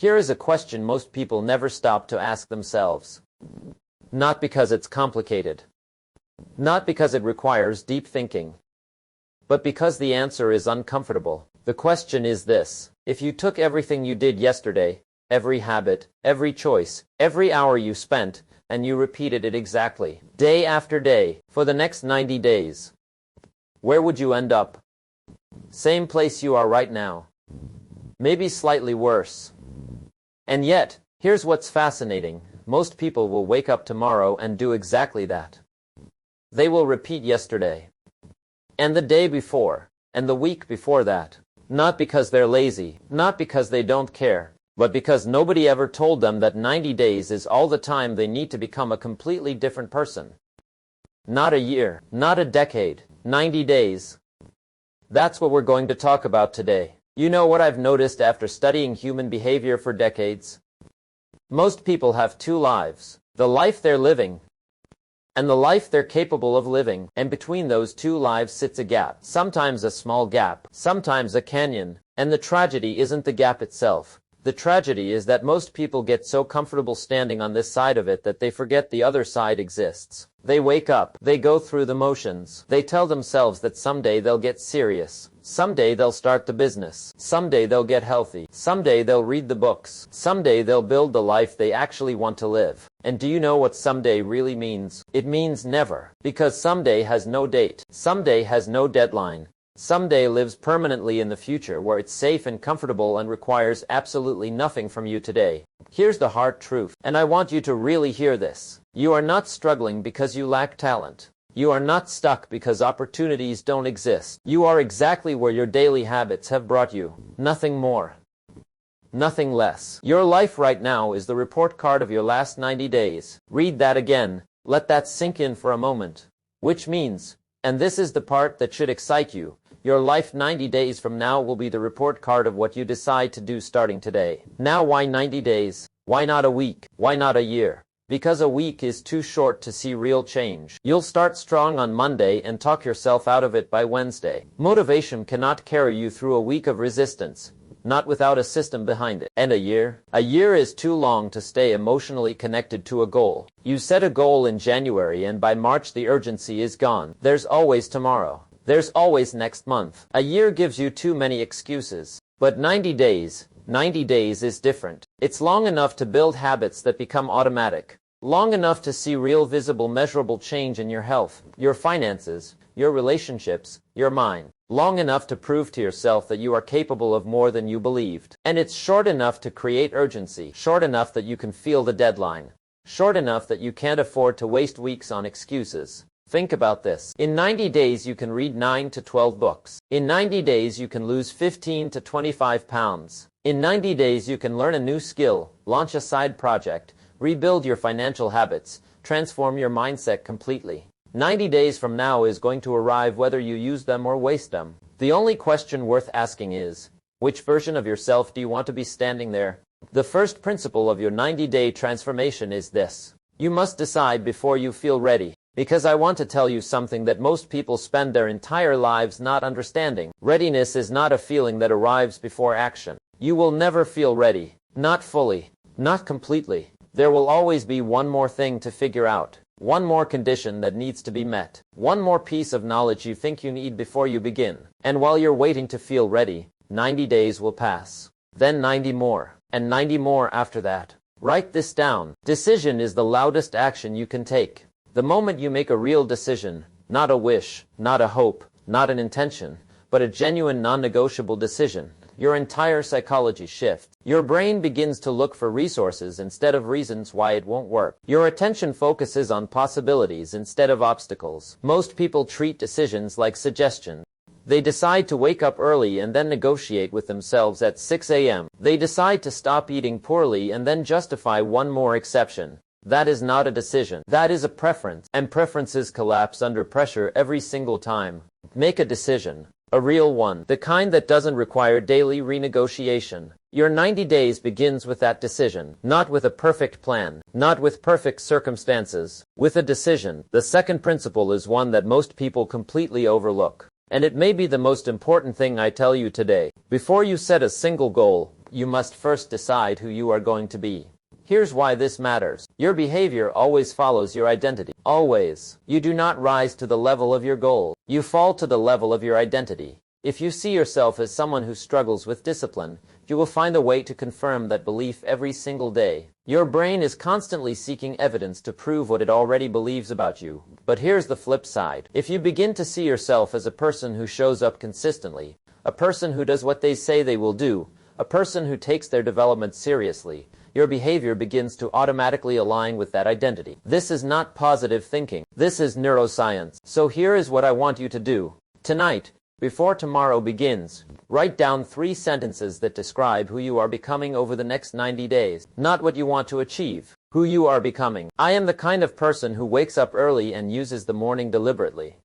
Here is a question most people never stop to ask themselves. Not because it's complicated. Not because it requires deep thinking. But because the answer is uncomfortable. The question is this: if you took everything you did yesterday, every habit, every choice, every hour you spent, and you repeated it exactly, day after day, for the next 90 days, where would you end up? Same place you are right now. Maybe slightly worse. And yet, here's what's fascinating. Most people will wake up tomorrow and do exactly that. They will repeat yesterday, and the day before, and the week before that. Not because they're lazy, not because they don't care, but because nobody ever told them that 90 days is all the time they need to become a completely different person. Not a year, not a decade, 90 days. That's what we're going to talk about today. You know what I've noticed after studying human behavior for decades? Most people have two lives: the life they're living and the life they're capable of living. And between those two lives sits a gap. Sometimes a small gap, sometimes a canyon. And the tragedy isn't the gap itself. The tragedy is that most people get so comfortable standing on this side of it that they forget the other side exists. They wake up, they go through the motions, they tell themselves that someday they'll get serious, someday they'll start the business, someday they'll get healthy, someday they'll read the books, someday they'll build the life they actually want to live. And do you know what someday really means? It means never, because someday has no date, someday has no deadline. Someday lives permanently in the future, where it's safe and comfortable and requires absolutely nothing from you today. Here's the hard truth, and I want you to really hear this. You are not struggling because you lack talent. You are not stuck because opportunities don't exist. You are exactly where your daily habits have brought you. Nothing more. Nothing less. Your life right now is the report card of your last 90 days. Read that again. Let that sink in for a moment. Which means, and this is the part that should excite you, your life 90 days from now will be the report card of what you decide to do starting today. Now, why 90 days? Why not a week? Why not a year? Because a week is too short to see real change. You'll start strong on Monday and talk yourself out of it by Wednesday. Motivation cannot carry you through a week of resistance, not without a system behind it. And a year? A year is too long to stay emotionally connected to a goal. You set a goal in January and by March the urgency is gone. There's always tomorrow. There's always next month. A year gives you too many excuses. But 90 days is different. It's long enough to build habits that become automatic. Long enough to see real visible measurable change in your health, your finances, your relationships, your mind. Long enough to prove to yourself that you are capable of more than you believed. And it's short enough to create urgency. Short enough that you can feel the deadline. Short enough that you can't afford to waste weeks on excuses. Think about this. In 90 days you can read 9 to 12 books. In 90 days you can lose 15 to 25 pounds. In 90 days you can learn a new skill, launch a side project, rebuild your financial habits, transform your mindset completely. 90 days from now is going to arrive whether you use them or waste them. The only question worth asking is, which version of yourself do you want to be standing there? The first principle of your 90-day transformation is this: you must decide before you feel ready. Because I want to tell you something that most people spend their entire lives not understanding. Readiness is not a feeling that arrives before action. You will never feel ready. Not fully. Not completely. There will always be one more thing to figure out. One more condition that needs to be met. One more piece of knowledge you think you need before you begin. And while you're waiting to feel ready, 90 days will pass. Then 90 more. And 90 more after that. Write this down. Decision is the loudest action you can take. The moment you make a real decision, not a wish, not a hope, not an intention, but a genuine non-negotiable decision, your entire psychology shifts. Your brain begins to look for resources instead of reasons why it won't work. Your attention focuses on possibilities instead of obstacles. Most people treat decisions like suggestions. They decide to wake up early and then negotiate with themselves at 6 a.m. They decide to stop eating poorly and then justify one more exception. That is not a decision. That is a preference. And preferences collapse under pressure every single time. Make a decision. A real one. The kind that doesn't require daily renegotiation. Your 90 days begins with that decision. Not with a perfect plan. Not with perfect circumstances. With a decision. The second principle is one that most people completely overlook. And it may be the most important thing I tell you today. Before you set a single goal, you must first decide who you are going to be. Here's why this matters. Your behavior always follows your identity. Always. You do not rise to the level of your goal. You fall to the level of your identity. If you see yourself as someone who struggles with discipline, you will find a way to confirm that belief every single day. Your brain is constantly seeking evidence to prove what it already believes about you. But here's the flip side. If you begin to see yourself as a person who shows up consistently, a person who does what they say they will do, a person who takes their development seriously, your behavior begins to automatically align with that identity. This is not positive thinking. This is neuroscience. So here is what I want you to do. Tonight, before tomorrow begins, write down 3 sentences that describe who you are becoming over the next 90 days. Not what you want to achieve, who you are becoming. I am the kind of person who wakes up early and uses the morning deliberately.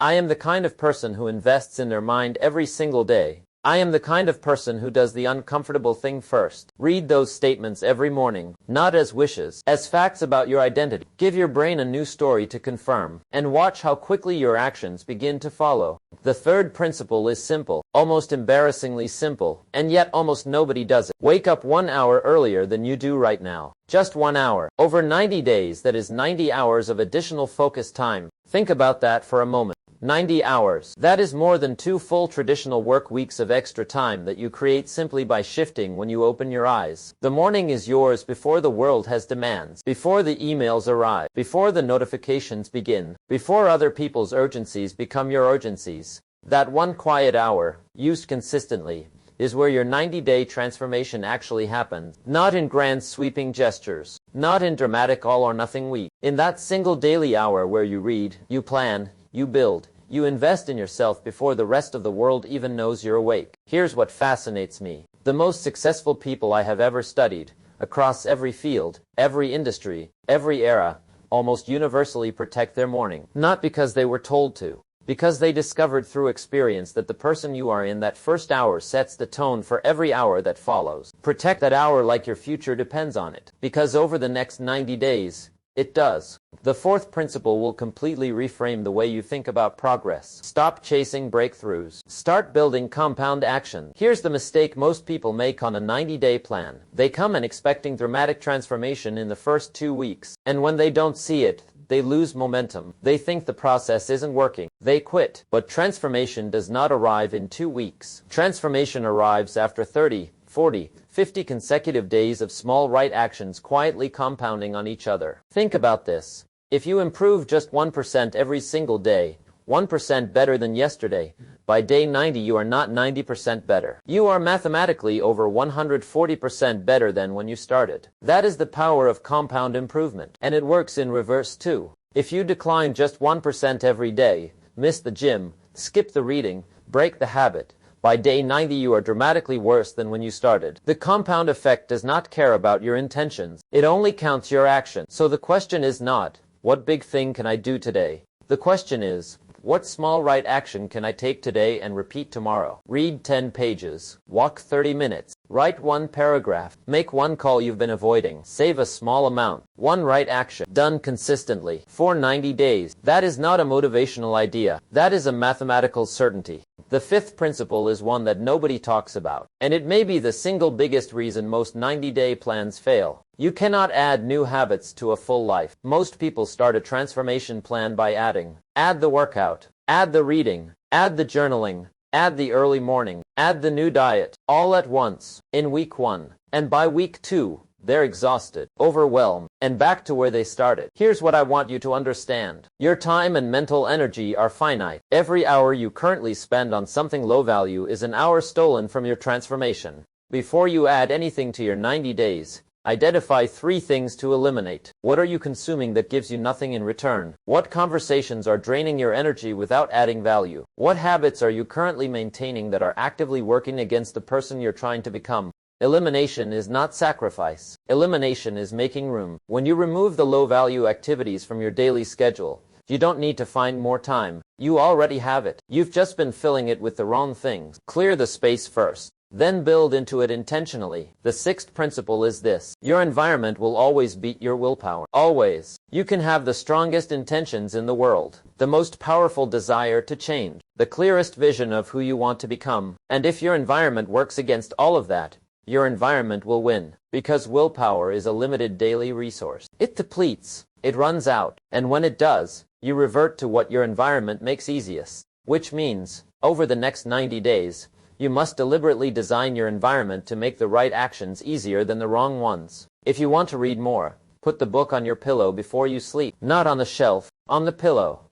I am the kind of person who invests in their mind every single day. I am the kind of person who does the uncomfortable thing first. Read those statements every morning, not as wishes, as facts about your identity. Give your brain a new story to confirm, and watch how quickly your actions begin to follow. The third principle is simple, almost embarrassingly simple, and yet almost nobody does it. Wake up 1 hour earlier than you do right now. Just 1 hour. Over 90 days, that is 90 hours of additional focus time. Think about that for a moment. 90 hours. That is more than 2 full traditional work weeks of extra time that you create simply by shifting when you open your eyes. The morning is yours before the world has demands, before the emails arrive, before the notifications begin, before other people's urgencies become your urgencies. That 1 quiet hour, used consistently, is where your 90-day transformation actually happens. Not in grand sweeping gestures, not in dramatic all-or-nothing week. In that single daily hour where you read, you plan, you build, you invest in yourself before the rest of the world even knows you're awake. Here's what fascinates me. The most successful people I have ever studied, across every field, every industry, every era, almost universally protect their morning. Not because they were told to, because they discovered through experience that the person you are in that first hour sets the tone for every hour that follows. Protect that hour like your future depends on it, because over the next 90 days, it does. The fourth principle will completely reframe the way you think about progress. Stop chasing breakthroughs. Start building compound action. Here's the mistake most people make on a 90-day plan. They come in expecting dramatic transformation in the first 2 weeks, and when they don't see it, they lose momentum. They think the process isn't working. They quit. But transformation does not arrive in 2 weeks. Transformation arrives after 30, 40, 50 consecutive days of small right actions quietly compounding on each other. Think about this. If you improve just 1% every single day, 1% better than yesterday, by day 90 you are not 90% better. You are mathematically over 140% better than when you started. That is the power of compound improvement. And it works in reverse too. If you decline just 1% every day, miss the gym, skip the reading, break the habit, by day 90 you are dramatically worse than when you started. The compound effect does not care about your intentions. It only counts your action. So the question is not, what big thing can I do today? The question is, what small right action can I take today and repeat tomorrow? Read 10 pages. Walk 30 minutes. Write 1 paragraph. Make 1 call you've been avoiding. Save a small amount. 1 right action. Done consistently. For 90 days. That is not a motivational idea. That is a mathematical certainty. The fifth principle is one that nobody talks about, and it may be the single biggest reason most 90-day plans fail. You cannot add new habits to a full life. Most people start a transformation plan by add the workout, add the reading, add the journaling, add the early morning, add the new diet, all at once, in week 1, and by week 2, they're exhausted, overwhelmed, and back to where they started. Here's what I want you to understand. Your time and mental energy are finite. Every hour you currently spend on something low value is an hour stolen from your transformation. Before you add anything to your 90 days, identify 3 things to eliminate. What are you consuming that gives you nothing in return? What conversations are draining your energy without adding value? What habits are you currently maintaining that are actively working against the person you're trying to become? Elimination is not sacrifice. Elimination is making room. When you remove the low-value activities from your daily schedule, you don't need to find more time. You already have it. You've just been filling it with the wrong things. Clear the space first, then build into it intentionally. The sixth principle is this. Your environment will always beat your willpower. Always. You can have the strongest intentions in the world, the most powerful desire to change, the clearest vision of who you want to become, and if your environment works against all of that, your environment will win, because willpower is a limited daily resource. It depletes, it runs out, and when it does, you revert to what your environment makes easiest. Which means, over the next 90 days, you must deliberately design your environment to make the right actions easier than the wrong ones. If you want to read more, put the book on your pillow before you sleep, not on the shelf, on the pillow.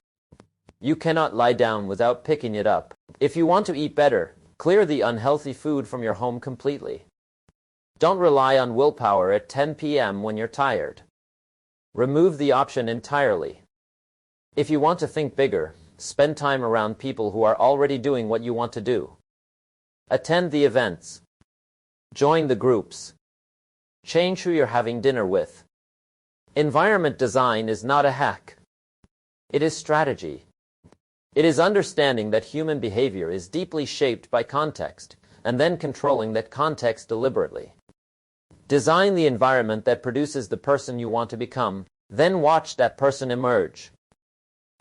You cannot lie down without picking it up. If you want to eat better, clear the unhealthy food from your home completely. Don't rely on willpower at 10 p.m. when you're tired. Remove the option entirely. If you want to think bigger, spend time around people who are already doing what you want to do. Attend the events. Join the groups. Change who you're having dinner with. Environment design is not a hack. It is strategy. It is understanding that human behavior is deeply shaped by context, and then controlling that context deliberately. Design the environment that produces the person you want to become, then watch that person emerge.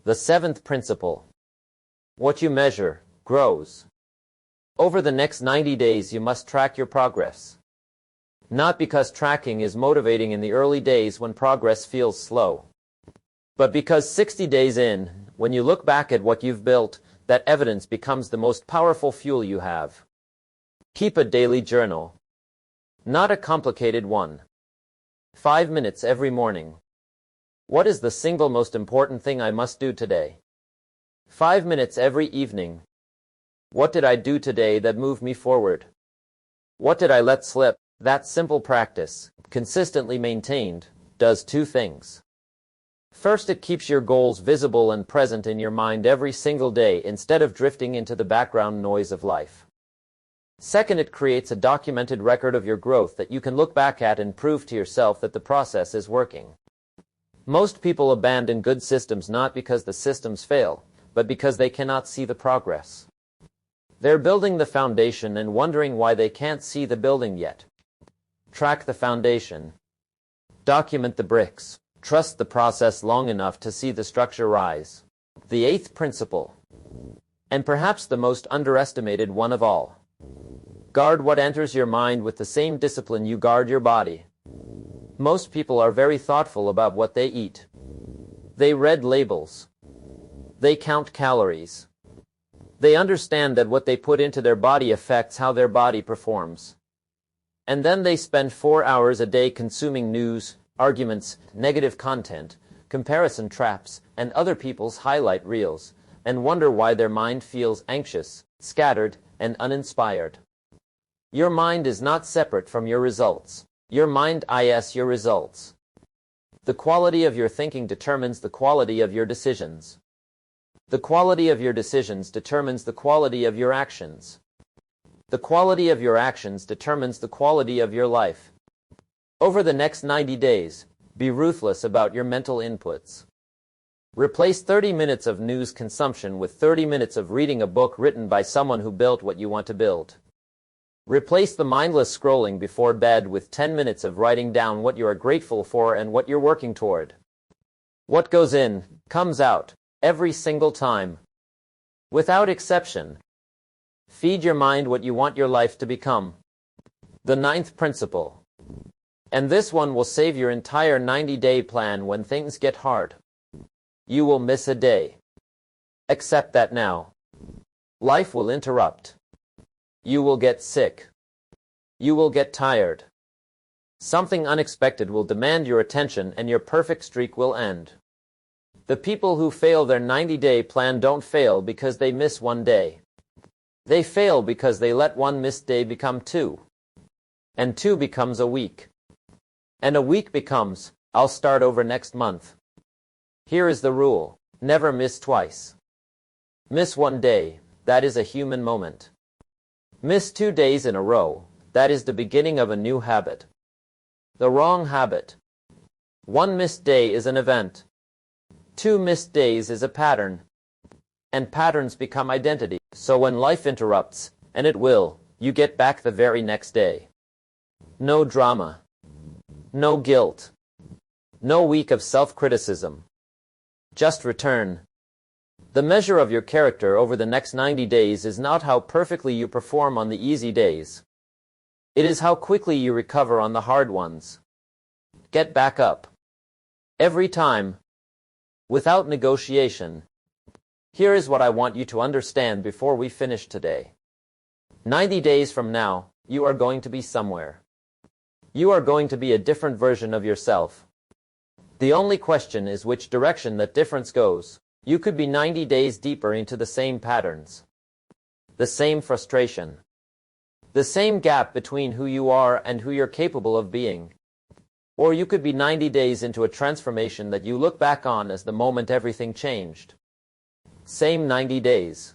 The seventh principle. What you measure grows. Over the next 90 days, you must track your progress. Not because tracking is motivating in the early days when progress feels slow, but because 60 days in, when you look back at what you've built, that evidence becomes the most powerful fuel you have. Keep a daily journal. Not a complicated one. 5 minutes every morning. What is the single most important thing I must do today? 5 minutes every evening. What did I do today that moved me forward? What did I let slip? That simple practice, consistently maintained, does two things. First, it keeps your goals visible and present in your mind every single day instead of drifting into the background noise of life. Second, it creates a documented record of your growth that you can look back at and prove to yourself that the process is working. Most people abandon good systems not because the systems fail, but because they cannot see the progress. They're building the foundation and wondering why they can't see the building yet. Track the foundation. Document the bricks. Trust the process long enough to see the structure rise. The eighth principle, and perhaps the most underestimated one of all. Guard what enters your mind with the same discipline you guard your body. Most people are very thoughtful about what they eat. They read labels. They count calories. They understand that what they put into their body affects how their body performs. And then they spend 4 hours a day consuming news, arguments, negative content, comparison traps, and other people's highlight reels, and wonder why their mind feels anxious, scattered, and uninspired. Your mind is not separate from your results. Your mind is your results. The quality of your thinking determines the quality of your decisions. The quality of your decisions determines the quality of your actions. The quality of your actions determines the quality of your life. Over the next 90 days, be ruthless about your mental inputs. Replace 30 minutes of news consumption with 30 minutes of reading a book written by someone who built what you want to build. Replace the mindless scrolling before bed with 10 minutes of writing down what you are grateful for and what you're working toward. What goes in, comes out, every single time. Without exception. Feed your mind what you want your life to become. The ninth principle. And this one will save your entire 90-day plan when things get hard. You will miss a day. Accept that now. Life will interrupt. You will get sick. You will get tired. Something unexpected will demand your attention and your perfect streak will end. The people who fail their 90-day plan don't fail because they miss one day. They fail because they let one missed day become 2. And 2 becomes a week. And a week becomes, I'll start over next month. Here is the rule. Never miss twice. Miss one day, that is a human moment. Miss 2 days in a row, that is the beginning of a new habit. The wrong habit. 1 missed day is an event. 2 missed days is a pattern. And patterns become identity. So when life interrupts, and it will, you get back the very next day. No drama. No guilt. No week of self-criticism. Just return. The measure of your character over the next 90 days is not how perfectly you perform on the easy days. It is how quickly you recover on the hard ones. Get back up. Every time. Without negotiation. Here is what I want you to understand before we finish today. 90 days from now, you are going to be somewhere. You are going to be a different version of yourself. The only question is which direction that difference goes. You could be 90 days deeper into the same patterns. The same frustration. The same gap between who you are and who you're capable of being. Or you could be 90 days into a transformation that you look back on as the moment everything changed. Same 90 days.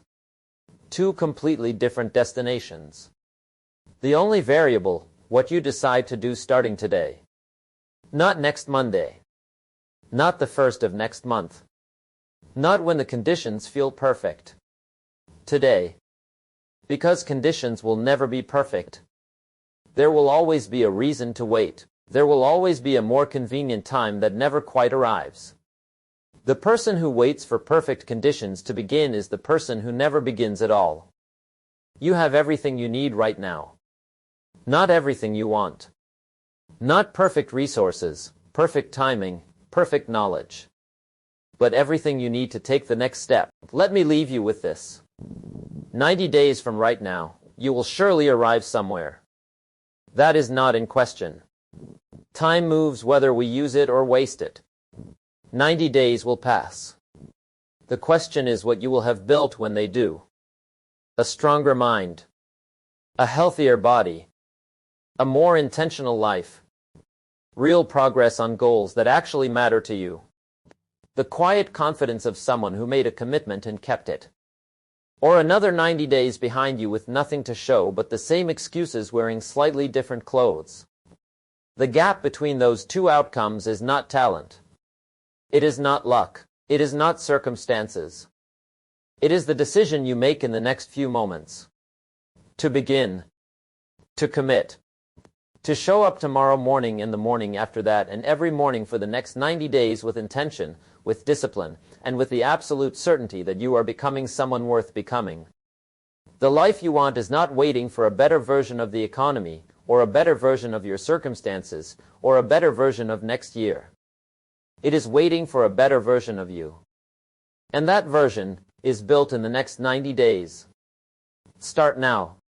Two completely different destinations. The only variable, what you decide to do starting today. Not next Monday. Not the first of next month. Not when the conditions feel perfect. Today. Because conditions will never be perfect. There will always be a reason to wait. There will always be a more convenient time that never quite arrives. The person who waits for perfect conditions to begin is the person who never begins at all. You have everything you need right now. Not everything you want. Not perfect resources, perfect timing, perfect knowledge. But everything you need to take the next step. Let me leave you with this. 90 days from right now, you will surely arrive somewhere. That is not in question. Time moves whether we use it or waste it. 90 days will pass. The question is what you will have built when they do. A stronger mind. A healthier body. A more intentional life. Real progress on goals that actually matter to you. The quiet confidence of someone who made a commitment and kept it. Or another 90 days behind you with nothing to show but the same excuses wearing slightly different clothes. The gap between those two outcomes is not talent. It is not luck. It is not circumstances. It is the decision you make in the next few moments. To begin. To commit. To show up tomorrow morning and the morning after that and every morning for the next 90 days with intention, with discipline, and with the absolute certainty that you are becoming someone worth becoming. The life you want is not waiting for a better version of the economy, or a better version of your circumstances, or a better version of next year. It is waiting for a better version of you. And that version is built in the next 90 days. Start now.